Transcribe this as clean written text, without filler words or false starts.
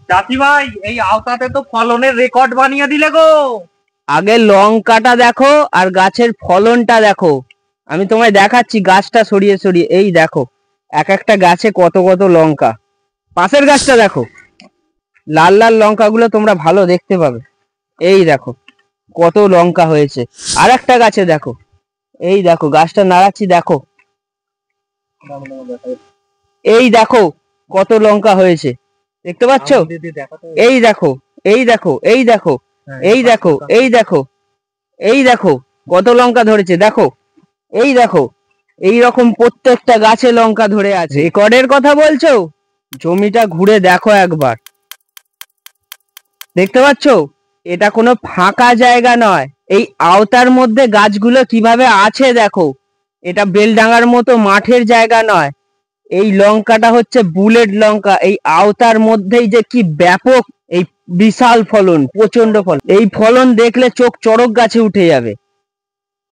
চাষি ভাই, এই আওতাতে তো ফলনের রেকর্ড বানিয়ে দিলে গো। আগে লঙ্কাটা দেখো আর গাছের ফলনটা দেখো। আমি তোমায় দেখাচ্ছি গাছটা সরিয়ে সরিয়ে। এই দেখো এক একটা গাছে কত কত লঙ্কা। পাশের গাছটা দেখো, লাল লাল লঙ্কাগুলো তোমরা ভালো দেখতে পাবে। এই দেখো কত লঙ্কা হয়েছে। আর একটা গাছে দেখো, এই দেখো গাছটা নাড়াচ্ছি, দেখো এই দেখো কত লঙ্কা হয়েছে, দেখতে পাচ্ছ? এই দেখো, এই দেখো, এই দেখো, এই দেখো, এই দেখো, এই দেখো কত লঙ্কা ধরেছে, দেখো এই দেখো। এই রকম প্রত্যেকটা গাছে লঙ্কা ধরে আছে। রেকর্ডের কথা বলছো? জমিটা ঘুরে দেখো একবার, দেখতে পাচ্ছ? এটা কোনো ফাঁকা জায়গা নয়। এই আওতার মধ্যে গাছগুলো কিভাবে আছে দেখো। এটা বেলডাঙ্গার মতো মাঠের জায়গা নয়। এই লঙ্কাটা হচ্ছে বুলেট লঙ্কা। এই আওতার মধ্যেই যে কি ব্যাপক, এই বিশাল ফলন, প্রচন্ড ফলন। এই ফলন দেখলে চোখ চড়ক গাছে উঠে যাবে।